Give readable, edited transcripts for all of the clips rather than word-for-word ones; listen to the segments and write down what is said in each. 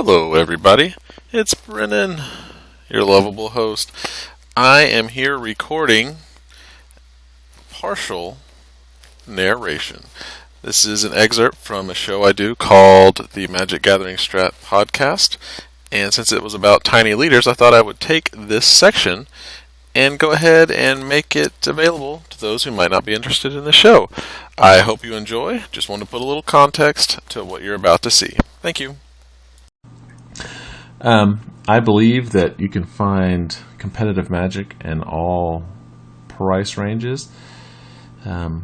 Hello, everybody. It's Brennan, your lovable host. I am here recording partial narration. This is an excerpt from a show I do called the Magic Gathering Strat Podcast. And since it was about tiny leaders, I thought I would take this section and go ahead and make it available to those who might not be interested in the show. I hope you enjoy. Just want to put a little context to what you're about to see. Thank you. I believe that you can find competitive Magic in all price ranges. An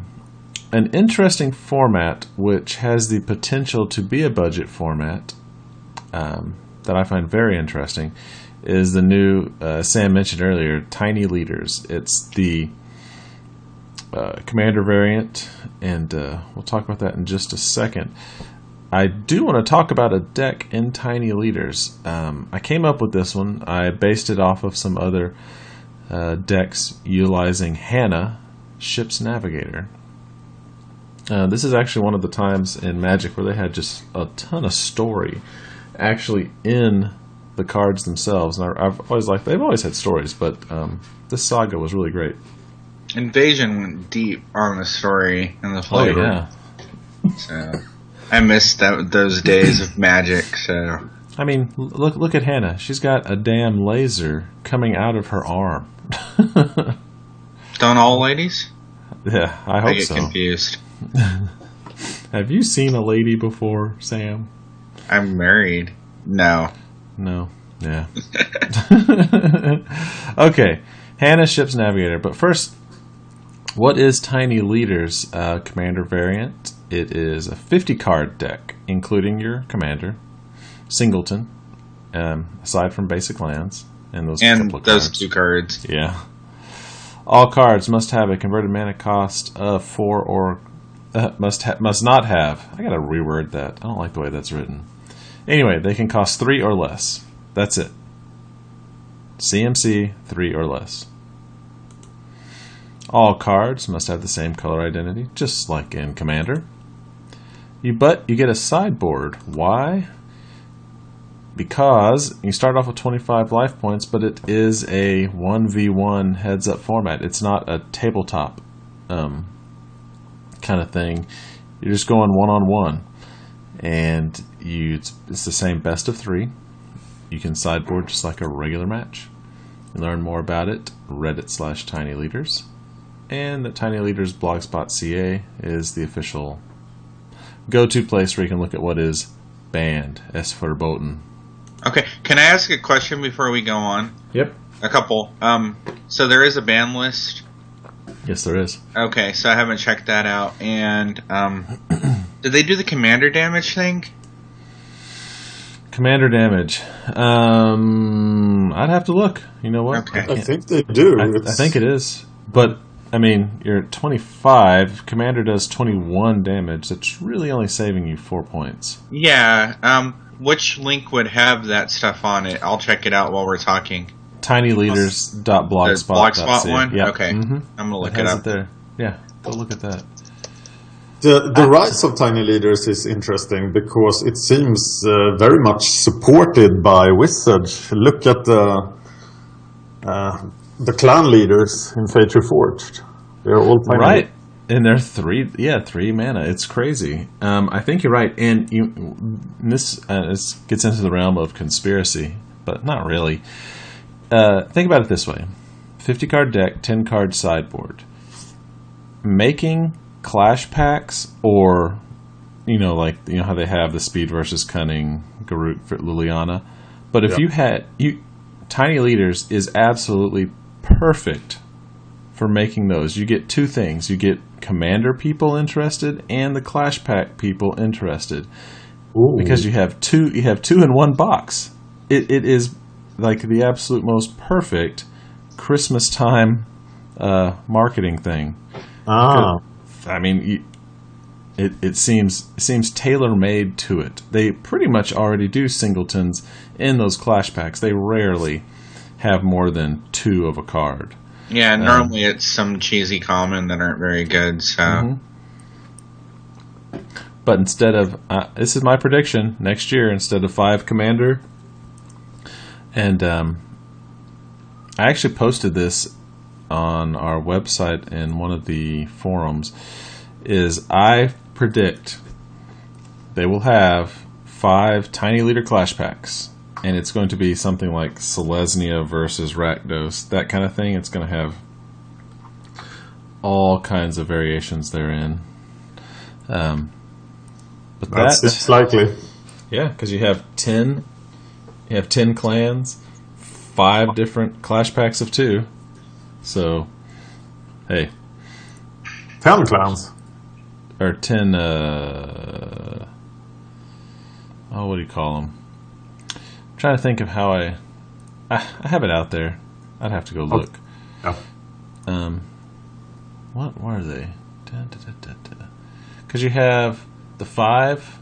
interesting format which has the potential to be a budget format that I find very interesting is the new, Sam mentioned earlier, Tiny Leaders. It's the Commander variant, and we'll talk about that in just a second. I do want to talk about a deck in Tiny Leaders. I came up with this one. I based it off of some other decks utilizing Hanna, Ship's Navigator. This is actually one of the times in Magic where they had just a ton of story actually in the cards themselves. And I've always liked, they've always had stories, but this saga was really great. Invasion went deep on the story and the flavor. Oh, yeah. So I missed those days of Magic. So I mean, look at Hanna. She's got a damn laser coming out of her arm. Don't all ladies? Yeah, I hope so. I get confused. Have you seen a lady before, Sam? I'm married. No. Yeah. Okay, Hanna, Ship's Navigator. But first, what is Tiny Leaders Commander variant? It is a 50-card deck, including your Commander, Singleton, aside from basic lands, and those two cards. Yeah. All cards must have a converted mana cost of 4 or must not have. I gotta reword that. I don't like the way that's written. Anyway, they can cost 3 or less. That's it. CMC 3 or less. All cards must have the same color identity, just like in Commander. But you get a sideboard. Why? Because you start off with 25 life points, but it is a 1v1 heads-up format. It's not a tabletop kind of thing. You're just going one-on-one. And it's the same best of 3. You can sideboard just like a regular match. You learn more about it, Reddit/TinyLeaders. And the Tiny Leaders blogspot.ca is the official go-to place where you can look at what is banned, as verboten. Okay, can I ask a question before we go on? Yep. A couple. So there is a ban list? Yes, there is. Okay, so I haven't checked that out. And did they do the commander damage thing? Commander damage. I'd have to look. You know what? Okay. I think they do. I think it is. But, I mean, you're at 25. Commander does 21 damage. That's really only saving you 4 points. Yeah. Which link would have that stuff on it? I'll check it out while we're talking. tinyleaders.blogspot.ca. Blogspot one? Yep. Okay. Mm-hmm. I'm going to look it up. It there. Yeah, go look at that. The rise of Tiny Leaders is interesting because it seems very much supported by Wizards. Look at the clan leaders in Fate Reforged. They're all tiny. Right. And they're 3 mana. It's crazy. I think you're right. And this gets into the realm of conspiracy, but not really. Think about it this way. 50-card deck, 10-card sideboard. Making Clash packs, or, how they have the Speed versus Cunning, Garruk for Liliana. But if you had... Tiny Leaders is absolutely perfect for making those. You get 2 things. You get Commander people interested and the Clash Pack people interested. Ooh. Because you have two in one box. It is like the absolute most perfect Christmas time marketing thing. I mean, it seems tailor-made to it. They pretty much already do singletons in those Clash Packs. They rarely have more than 2 of a card. Yeah, normally it's some cheesy common that aren't very good, so... Mm-hmm. But instead of, this is my prediction, next year, instead of 5 commander, and I actually posted this on our website in one of the forums, is I predict they will have 5 tiny leader clash packs, and it's going to be something like Selesnya versus Rakdos, that kind of thing. It's going to have all kinds of variations therein. But that seems likely. Yeah, because you have 10 clans, 5 different clash packs of 2. So, hey. 10 clans? Or 10, what do you call them? I'm trying to think of how I have it out there. I'd have to go look. Oh. What are they? Because you have the 5,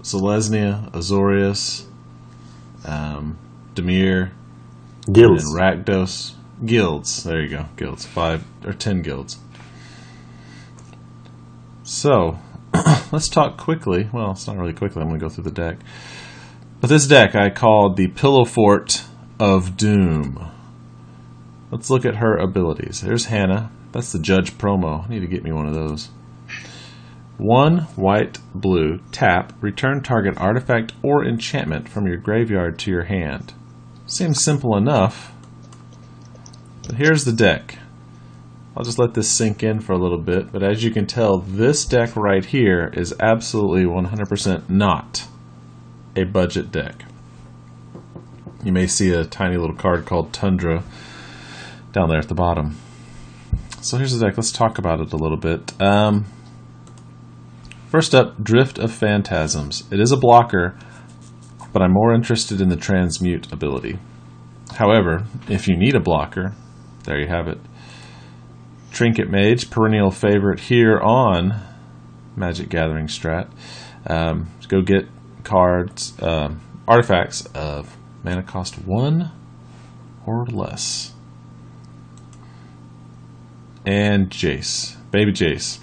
Selesnya, Azorius, Dimir, Guilds. and Rakdos. Guilds. There you go. Guilds. 5 or 10 guilds. So, let's talk quickly. Well, it's not really quickly. I'm going to go through the deck. But this deck I called the Pillow Fort of Doom. Let's look at her abilities. There's Hanna. That's the Judge promo. I need to get me one of those. 1 white, blue, tap, return target artifact or enchantment from your graveyard to your hand. Seems simple enough, but here's the deck. I'll just let this sink in for a little bit, but as you can tell, this deck right here is absolutely 100% not a budget deck. You may see a tiny little card called Tundra down there at the bottom. So here's the deck. Let's talk about it a little bit. First up, Drift of Phantasms. It is a blocker, but I'm more interested in the Transmute ability. However, if you need a blocker, there you have it. Trinket Mage, perennial favorite here on Magic Gathering Strat. Go get cards, artifacts of mana cost 1 or less. And Jace, baby Jace.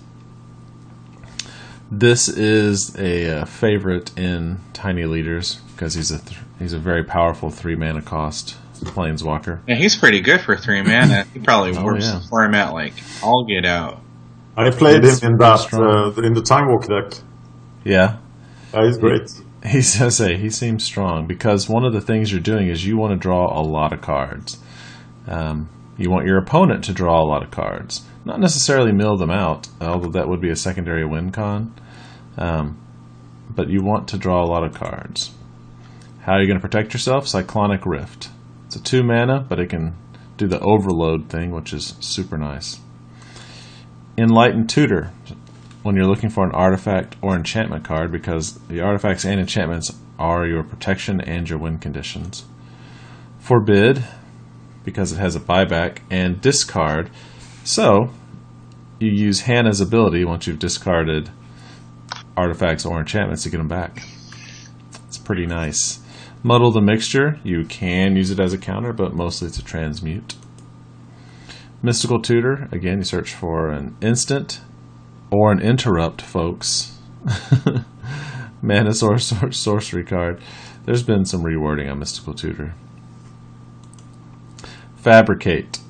This is a favorite in Tiny Leaders because he's a very powerful 3 mana cost Planeswalker. Yeah, he's pretty good for 3 mana. He probably works the format like all get out. I played him in that in the Time Walk deck. Yeah, he's great. He seems strong because one of the things you're doing is you want to draw a lot of cards. You want your opponent to draw a lot of cards. Not necessarily mill them out, although that would be a secondary win con. But you want to draw a lot of cards. How are you going to protect yourself? Cyclonic Rift. It's a 2 mana, but it can do the overload thing, which is super nice. Enlightened Tutor, when you're looking for an artifact or enchantment card, because the artifacts and enchantments are your protection and your win conditions. Forbid, because it has a buyback, and discard. So, you use Hanna's ability once you've discarded artifacts or enchantments to get them back. It's pretty nice. Muddle the Mixture, you can use it as a counter, but mostly it's a transmute. Mystical Tutor, again, you search for an instant or an interrupt, folks. Mana source sorcery card. There's been some rewording on Mystical Tutor. Fabricate.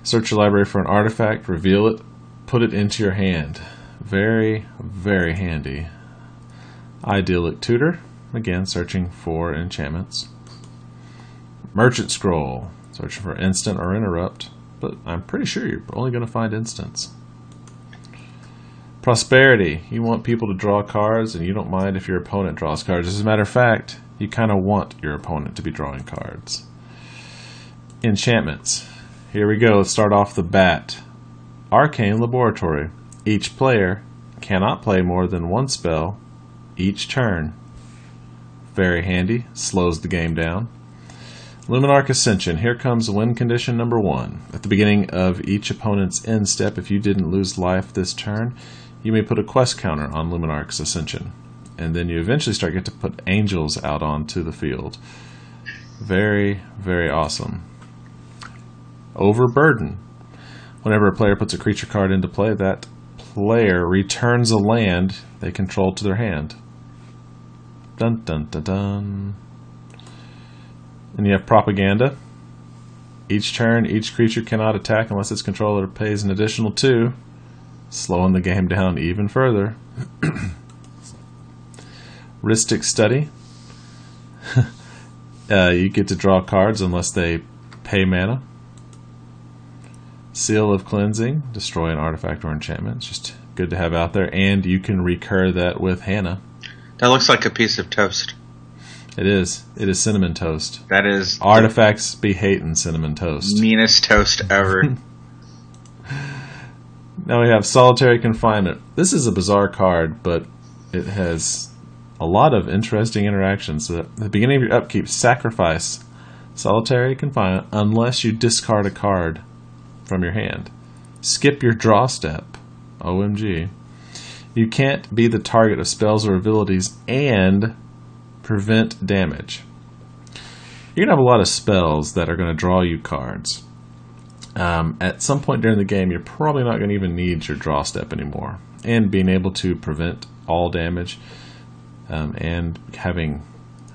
Search your library for an artifact, reveal it, put it into your hand. Very, very handy. Idyllic Tutor. Again, searching for enchantments. Merchant Scroll. Searching for instant or interrupt, but I'm pretty sure you're only going to find instants. Prosperity. You want people to draw cards, and you don't mind if your opponent draws cards. As a matter of fact, you kind of want your opponent to be drawing cards. Enchantments. Here we go. Let's start off the bat. Arcane Laboratory. Each player cannot play more than 1 spell each turn. Very handy. Slows the game down. Luminarch Ascension. Here comes win condition number 1. At the beginning of each opponent's end step, if you didn't lose life this turn, you may put a quest counter on Luminarch's Ascension. And then you eventually get to put angels out onto the field. Very, very awesome. Overburden. Whenever a player puts a creature card into play, that player returns a land they control to their hand. Dun dun dun dun. And you have Propaganda. Each turn, each creature cannot attack unless its controller pays an additional 2, slowing the game down even further. Rhystic Study. You get to draw cards unless they pay mana. Seal of Cleansing. Destroy an artifact or enchantment. It's just good to have out there. And you can recur that with Hanna. That looks like a piece of toast. It is. It is cinnamon toast. That is Artifacts be hating cinnamon toast. Meanest toast ever. Now we have Solitary Confinement. This is a bizarre card, but it has a lot of interesting interactions. At the beginning of your upkeep, sacrifice Solitary Confinement unless you discard a card from your hand. Skip your draw step. OMG. You can't be the target of spells or abilities and prevent damage. You're going to have a lot of spells that are going to draw you cards. At some point during the game, you're probably not going to even need your draw step anymore. And being able to prevent all damage and having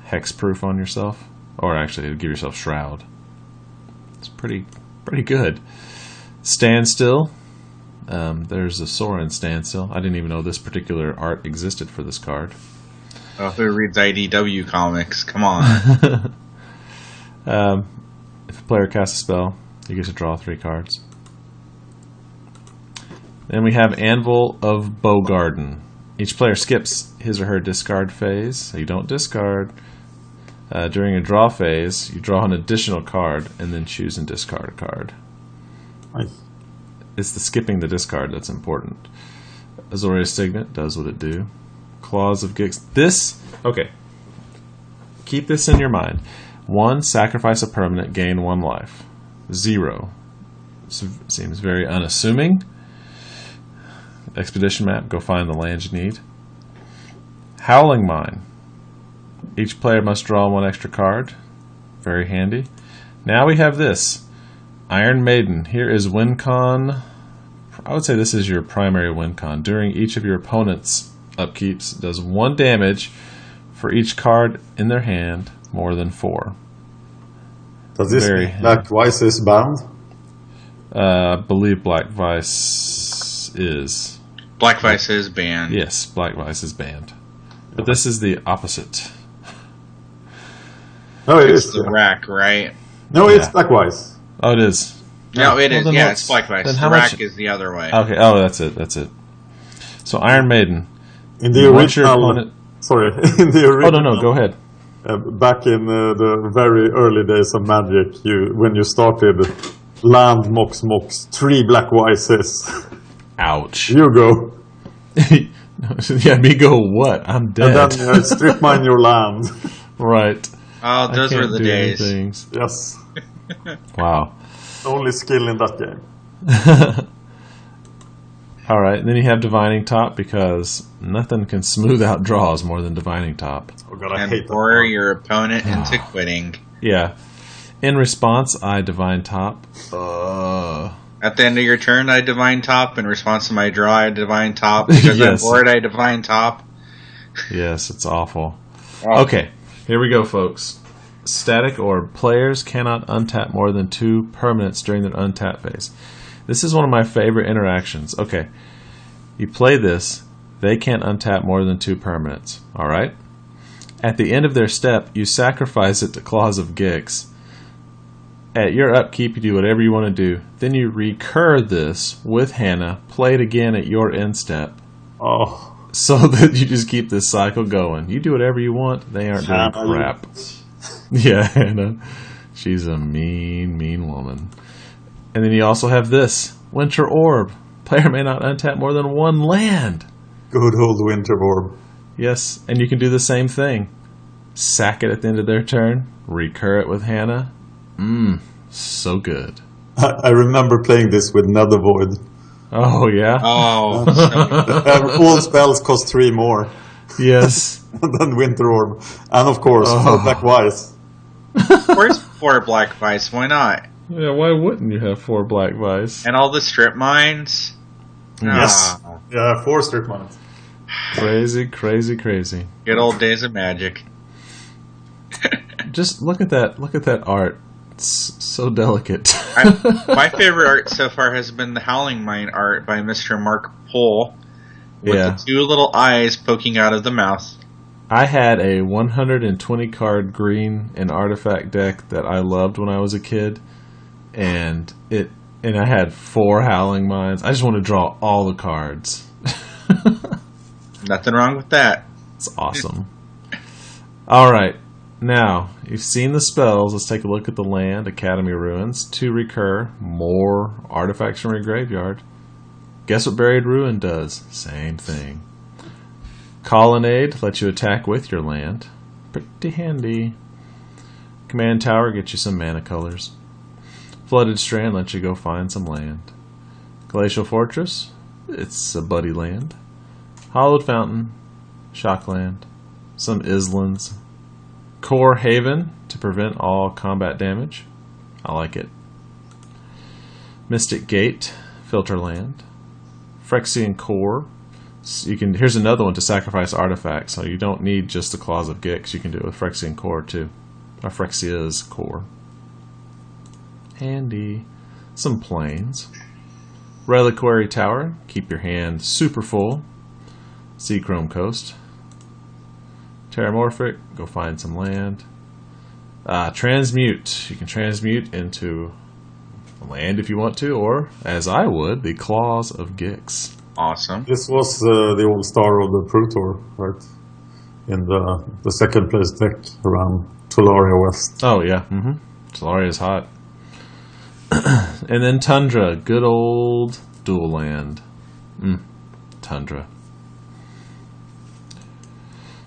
hexproof on yourself, or actually give yourself Shroud. It's pretty good. Standstill. There's a Sorin Standstill. I didn't even know this particular art existed for this card. Oh, who reads IDW comics? Come on. If a player casts a spell, you get to draw 3 cards. Then we have Anvil of Bogardan. Each player skips his or her discard phase, so you don't discard. During a draw phase, you draw an additional card and then choose and discard a card. Nice. It's the skipping the discard that's important. Azorius Signet does what it do. Claws of Gix. Okay. Keep this in your mind. 1, sacrifice a permanent, gain 1 life. 0. Seems very unassuming. Expedition map, go find the land you need. Howling Mine. Each player must draw 1 extra card. Very handy. Now we have this. Iron Maiden. Here is win con. I would say this is your primary win con. During each of your opponent's upkeeps, it does 1 damage for each card in their hand, more than 4. Does this mean Black Vice is banned? I believe Black Vice is. Black Vice is banned. Yes, Black Vice is banned. But this is the opposite. No, It's the rack, right? No, it's Black Vice. Oh, it is. No, it is. Then Yeah, what's- it's Black Vice. then The how rack much- is the other way. Okay, oh, that's it. So Iron Maiden. In the Once your original, opponent- sorry, in the Oh, original. no, go ahead. Back in the very early days of Magic, when you started land Mox 3 Black Vices. Ouch. You go. Yeah, me go what? I'm dead. And then strip mine your land. Right. Oh, those I were can't the do days. things. Yes. Wow. Only skill in that game. All right, and then you have Divining Top because nothing can smooth out draws more than Divining Top. Oh god, I And hate that. lure your opponent into quitting. Yeah. In response, I Divine Top. At the end of your turn, I Divine Top. In response to my draw, I Divine Top. Because Yes. I'm bored, I Divine Top. Yes, it's awful. Oh. Okay, here we go, folks. Static Orb. Players cannot untap more than 2 permanents during their untap phase. This is one of my favorite interactions. Okay, you play this, they can't untap more than 2 permanents. Alright? At the end of their step, you sacrifice it to Claws of Gix. At your upkeep, you do whatever you want to do. Then you recur this with Hanna, play it again at your end step. Oh. So that you just keep this cycle going. You do whatever you want, they aren't doing crap. Yeah, Hanna. She's a mean, mean woman. And then you also have this. Winter Orb. Player may not untap more than 1 land. Good old Winter Orb. Yes, and you can do the same thing. Sack it at the end of their turn. Recur it with Hanna. So good. I remember playing this with Nether Void. Oh, yeah? Oh, so All spells cost 3 more Yes. than Winter Orb. And of course, for Black Vice. where's 4 Black Vice? Why not? Yeah, why wouldn't you have 4 Black Vice? And all the strip mines? Yes. Ah. Yeah, 4 strip mines. Crazy, crazy, crazy. Good old days of Magic. Just look at that. Look at that art. It's so delicate. My favorite art so far has been the Howling Mine art by Mr. Mark Pohl, with the 2 little eyes poking out of the mouth. I had a 120 card green and artifact deck that I loved when I was a kid, and I had 4 Howling Mines. I just want to draw all the cards. Nothing wrong with that. It's awesome. All right. Now, you've seen the spells. Let's take a look at the land. Academy Ruins. 2 recur. More artifacts from your graveyard. Guess what Buried Ruin does? Same thing. Colonnade lets you attack with your land. Pretty handy. Command Tower gets you some mana colors. Flooded Strand lets you go find some land. Glacial Fortress, it's a buddy land. Hallowed Fountain, Shockland. Some Islands. Kor Haven to prevent all combat damage. I like it. Mystic Gate, filter land. Phyrexian Core. So here's another one to sacrifice artifacts, so you don't need just the Claws of Gix. You can do it with Phyrexian Core too. Or Phyrexia's Core. Handy. Some planes. Reliquary Tower, keep your hand super full. Seachrome Coast. Terramorphic, go find some land. Transmute, you can transmute into land if you want to, or, as I would, the Claws of Gix. Awesome. This was the all-star of the Pro Tour, right? In the second place deck around Tularia West. Oh, yeah. Tularia's hot. And then Tundra, good old dual land. Tundra.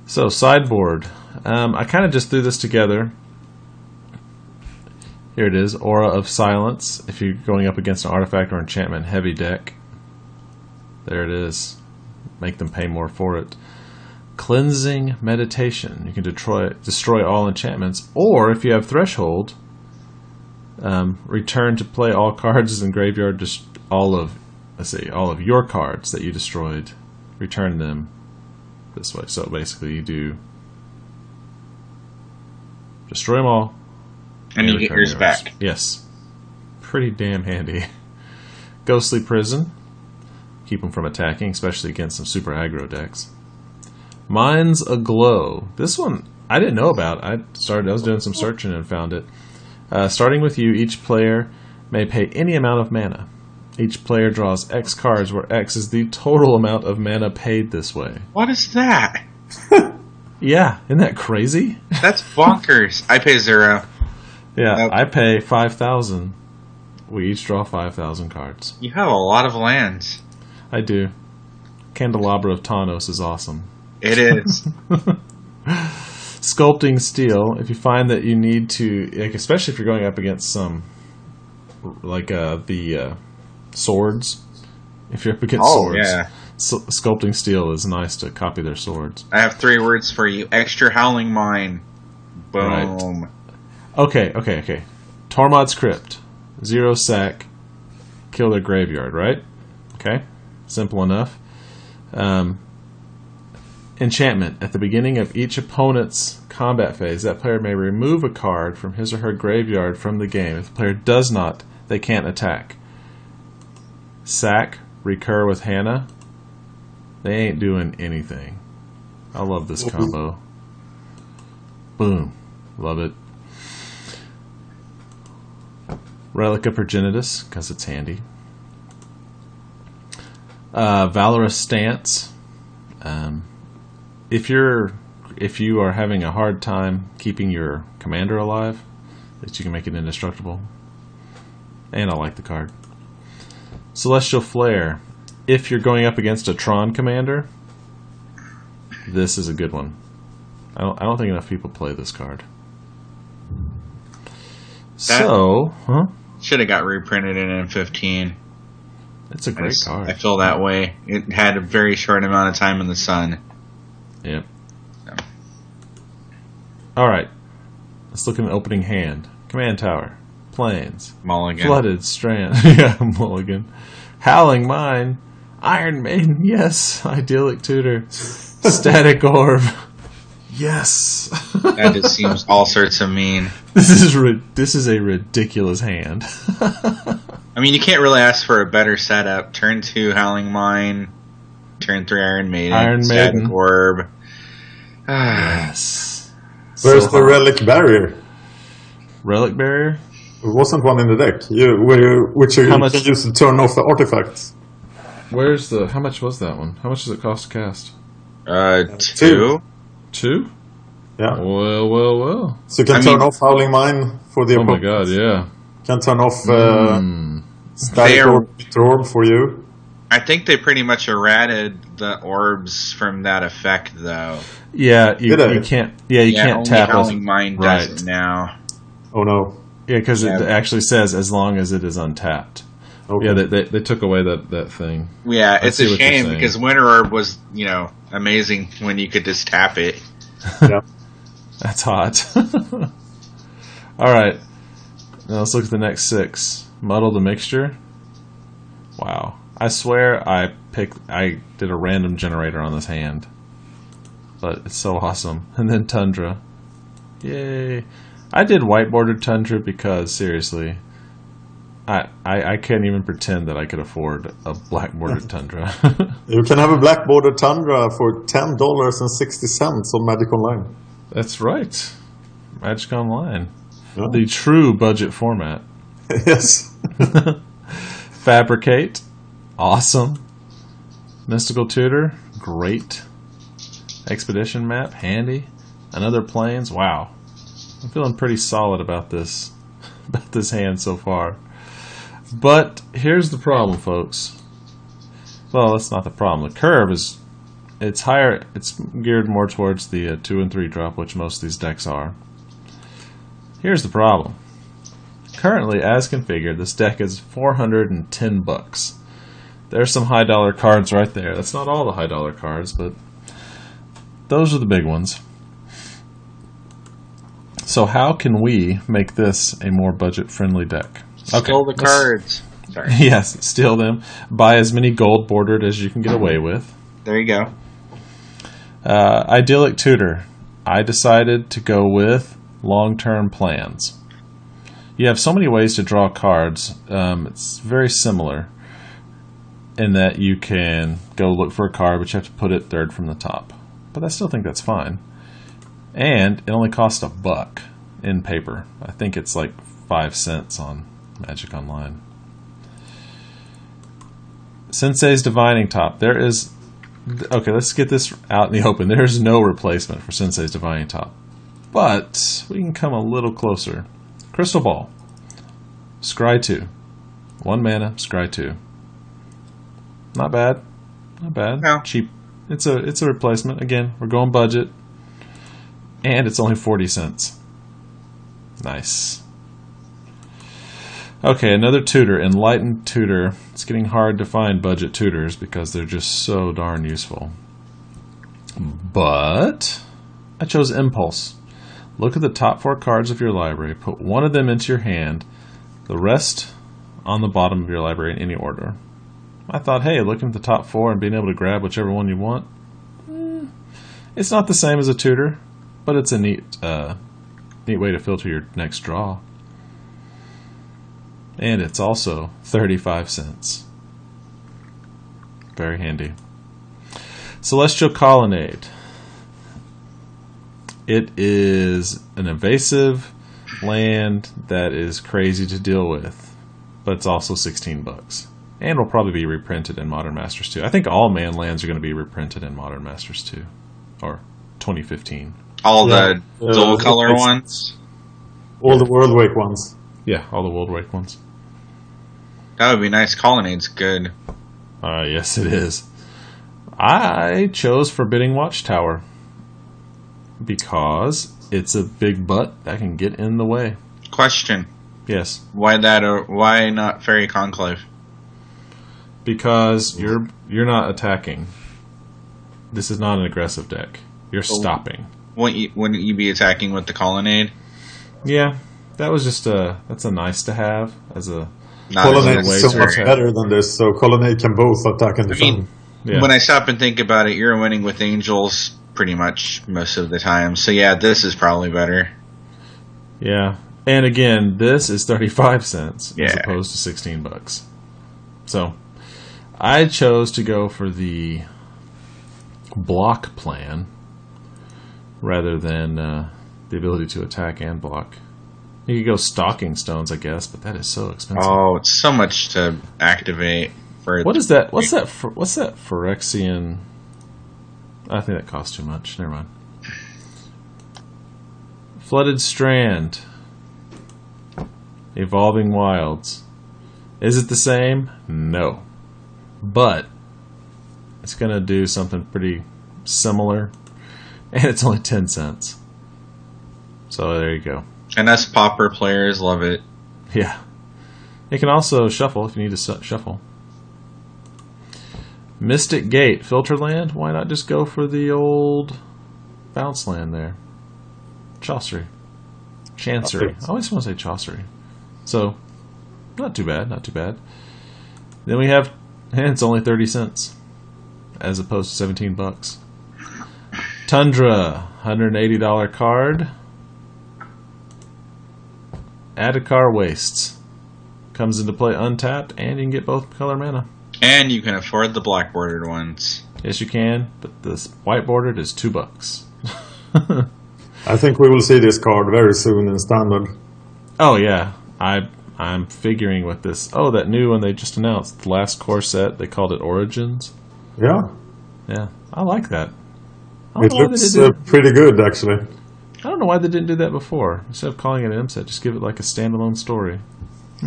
So, sideboard. I kind of just threw this together. Here it is, Aura of Silence. If you're going up against an artifact or enchantment heavy deck. There it is. Make them pay more for it. Cleansing Meditation. You can destroy all enchantments. Or, if you have Threshold, return to play all cards in graveyard, just all of your cards that you destroyed. Return them this way. So basically you do destroy them all. And you get yours back. Yes. Pretty damn handy. Ghostly Prison. Keep them from attacking, especially against some super aggro decks. Minds Aglow. This one I didn't know about. I was doing some searching and found it. Starting with you, each player may pay any amount of mana. Each player draws X cards, where X is the total amount of mana paid this way. What is that? Yeah, isn't that crazy? That's bonkers. I pay 0. Yeah, I pay 5,000. We each draw 5,000 cards. You have a lot of lands. I do. Candelabra of Tawnos is awesome. It is. Sculpting Steel. If you find that you need to, especially if you're going up against some, the swords. If you're up against swords, yeah. Sculpting Steel is nice to copy their swords. I have 3 words for you. Extra Howling Mine. Boom. Right. Okay. Tormod's Crypt. 0 sack. Kill their graveyard, right? Okay. Simple enough. Enchantment. At the beginning of each opponent's combat phase, that player may remove a card from his or her graveyard from the game. If the player does not, they can't attack. Sack. Recur with Hanna. They ain't doing anything. I love this combo. Boom. Love it. Relic of Progenitus, because it's handy. Valorous Stance. If you are having a hard time keeping your commander alive, that you can make it indestructible. And I like the card. Celestial Flare. If you're going up against a Tron commander, this is a good one. I don't think enough people play this card. Should have got reprinted in M15. It's a great card. I feel that way. It had a very short amount of time in the sun. Yep. So. All right. Let's look at an opening hand. Command Tower. Plains. Mulligan. Flooded Strand. Yeah, Mulligan. Howling Mine. Iron Maiden, yes. Idyllic Tutor. Static Orb. Yes. That just seems all sorts of mean. This is a ridiculous hand. I mean, you can't really ask for a better setup. Turn 2 Howling Mine, turn 3 Iron Maiden, Static Orb. Yes. Where's the Relic Barrier? Relic Barrier? There wasn't one in the deck. Which you can use to turn off the artifacts. Where's the... How much was that one? How much does it cost to cast? 2. 2? Yeah. Well. So you can turn off Howling Mine for the opponent. Oh my god, yeah. Can turn off Static Orb, Winter Orb for you. I think they pretty much errated the orbs from that effect, though. Yeah, you can't. Yeah, you can't only tap. Howling Mine does it now. Oh no. Yeah, because it actually says as long as it is untapped. Okay. Yeah, they took away that thing. Yeah, it's a shame because Winter Orb was, amazing when you could just tap it. Yeah. That's hot. All right. Now let's look at the next 6. Muddle the Mixture. Wow. I swear I did a random generator on this hand. But it's so awesome. And then Tundra. Yay. I did white bordered Tundra because, seriously, I can't even pretend that I could afford a black bordered Tundra. You can have a black bordered Tundra for $10.60 on Magic Online. That's right. Magic Online. Yeah. The true budget format. Yes. Fabricate. Awesome. Mystical Tutor. Great. Expedition Map. Handy. Another Plains. Wow. I'm feeling pretty solid about this hand so far. But here's the problem, folks. Well, that's not the problem. The curve it's higher. It's geared more towards the 2 and 3 drop, which most of these decks are. Here's the problem. Currently, as configured, this deck is $410. There's some high dollar cards right there. That's not all the high dollar cards, but those are the big ones. So how can we make this a more budget-friendly deck? Steal the cards. Sorry. Yes, steal them. Buy as many gold bordered as you can get away with. There you go. Idyllic Tutor. I decided to go with long-term plans. You have so many ways to draw cards. It's very similar in that you can go look for a card, but you have to put it third from the top. But I still think that's fine. And it only costs $1 in paper. I think it's like 5 cents on Magic Online. Sensei's Divining Top. There is... Okay, let's get this out in the open. There's no replacement for Sensei's Divining Top. But we can come a little closer. Crystal Ball. Scry 2. 1 mana, Scry 2. Not bad. Not bad. No. Cheap. It's a replacement. Again, we're going budget. And it's only 40 cents. Nice. Okay, another tutor, Enlightened Tutor. It's getting hard to find budget tutors because they're just so darn useful. But I chose Impulse. Look at the top 4 cards of your library. Put one of them into your hand. The rest on the bottom of your library in any order. I thought, hey, looking at the top 4 and being able to grab whichever one you want. It's not the same as a tutor, but it's a neat way to filter your next draw. And it's also 35 cents. Very handy. Celestial Colonnade. It is an invasive land that is crazy to deal with, but it's also $16. And will probably be reprinted in Modern Masters 2. I think all man lands are going to be reprinted in Modern Masters 2. Or 2015. All the dual color ones? All the World Wake ones. Yeah, all the World Wake ones. That would be nice. Colonnade's good. Yes, it is. I chose Forbidding Watchtower because it's a big butt that can get in the way. Question. Yes. Why that? Or why not Fairy Conclave? Because you're not attacking. This is not an aggressive deck. You're stopping. Wouldn't you be attacking with the Colonnade? Yeah, that was just that's a nice to have as a Not Colonnade as is so much necessary. better than this, so Colonnade can both attack and I defend. mean, Yeah. when I stop and think about it, you're winning with angels pretty much most of the time. So yeah, this is probably better. Yeah. And again, this is 35 cents as Yeah. opposed to $16. So, I chose to go for the block plan rather than the ability to attack and block. You could go Stalking Stones, I guess, but that is so expensive. Oh, it's so much to activate for. What is that? What's that Phyrexian? I think that costs too much. Never mind. Flooded Strand. Evolving Wilds. Is it the same? No. But it's going to do something pretty similar. And it's only 10 cents. So there you go. And us Pauper players love it. Yeah. It can also shuffle if you need to shuffle. Mystic Gate, Filter Land. Why not just go for the old bounce land there? Sorcery. Chancery. I always want to say Sorcery. So, not too bad, not too bad. Then we have, and it's only 30 cents as opposed to $17. Tundra, $180 card. Adhikar Wastes. Comes into play untapped, and you can get both color mana. And you can afford the black bordered ones. Yes, you can, but this white bordered is $2. I think we will see this card very soon in Standard. Oh yeah, I'm figuring with this. Oh, that new one they just announced, the last core set. They called it Origins. Yeah. Yeah, I like that. It looks pretty good, actually. I don't know why they didn't do that before. Instead of calling it an M set, just give it like a standalone story.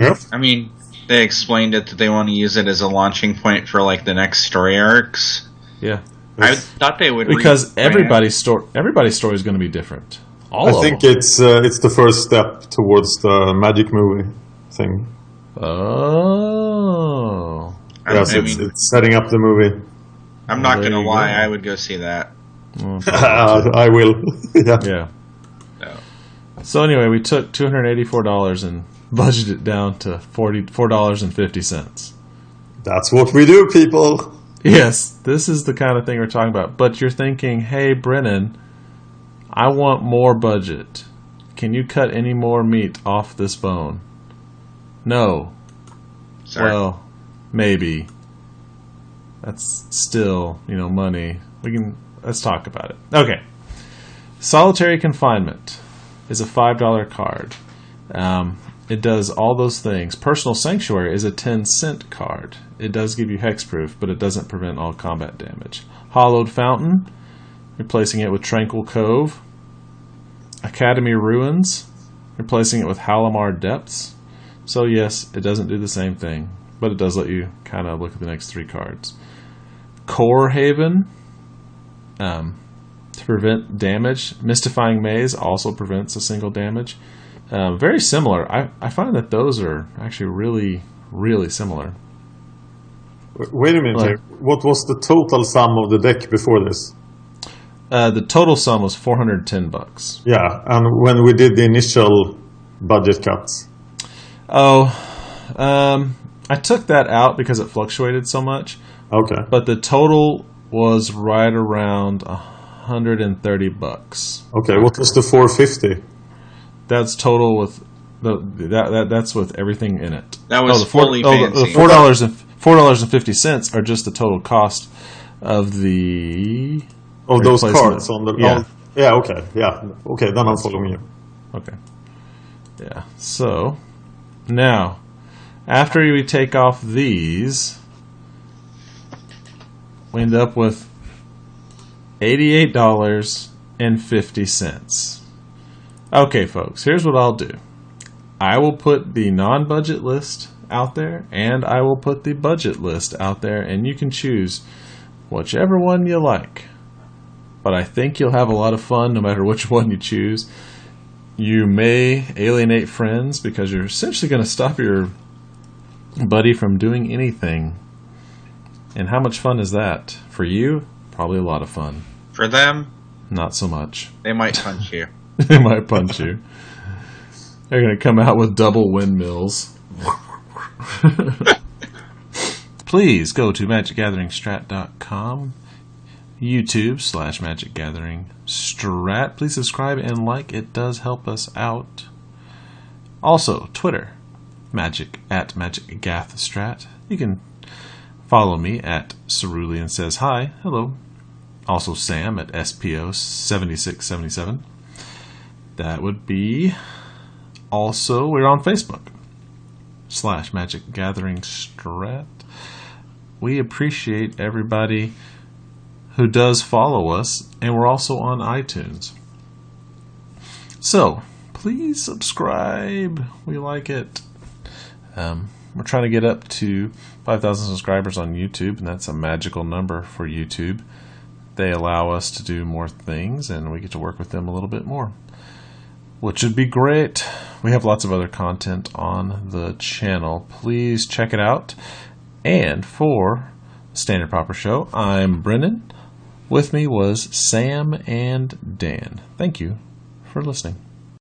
Yep. I mean, they explained it that they want to use it as a launching point for like the next story arcs. Yeah, I thought they would because everybody's story is going to be different. I think it's the first step towards the Magic movie thing. Oh, Yes, it's setting up the movie. I'm not going to lie, I would go see that. I will. Yeah. Yeah. No. So anyway, we took $284 and budgeted it down to $4.50. That's what we do, people. Yes, this is the kind of thing we're talking about. But you're thinking, hey, Brennan, I want more budget. Can you cut any more meat off this bone? No. Sorry. Well, maybe. That's still, money. Let's talk about it. Okay. Solitary Confinement is a $5 card. It does all those things. Personal Sanctuary is a 10-cent card. It does give you hexproof, but it doesn't prevent all combat damage. Hallowed Fountain, replacing it with Tranquil Cove. Academy Ruins, replacing it with Halimar Depths. So yes, it doesn't do the same thing, but it does let you kind of look at the next 3 cards. Kor Haven, to prevent damage. Mystifying Maze also prevents a single damage. Very similar. I find that those are actually really, really similar. Wait a minute here. What was the total sum of the deck before this? The total sum was $410. Yeah, and when we did the initial budget cuts. Oh, I took that out because it fluctuated so much. Okay. But the total was right around $130. Okay, what was the 450? That's total with that's with everything in it. That was the fully fancy. The $4.50 are just the total cost of the those cards on the okay, then I'm That's following you. Okay. Yeah. So now, after we take off these, we end up with $88.50. Okay, folks, here's what I'll do. I will put the non-budget list out there, and I will put the budget list out there, and you can choose whichever one you like. But I think you'll have a lot of fun no matter which one you choose. You may alienate friends because you're essentially going to stop your buddy from doing anything. And how much fun is that? For you, probably a lot of fun. For them, not so much. They might punch you. They might punch you. They're going to come out with double windmills. Please go to magicgatheringstrat.com, YouTube/magicgatheringstrat. Please subscribe and like. It does help us out. Also, Twitter, @magicgathstrat. You can follow me at Cerulean Says Hi. Hello. Also Sam at SPO7677. That would be... Also, we're on Facebook /magicgatheringstrat. We appreciate everybody who does follow us, and we're also on iTunes. So, please subscribe. We like it. We're trying to get up to 5,000 subscribers on YouTube, and that's a magical number for YouTube. They allow us to do more things, and we get to work with them a little bit more, which would be great. We have lots of other content on the channel. Please check it out. And for Standard Proper Show, I'm Brennan. With me was Sam and Dan. Thank you for listening.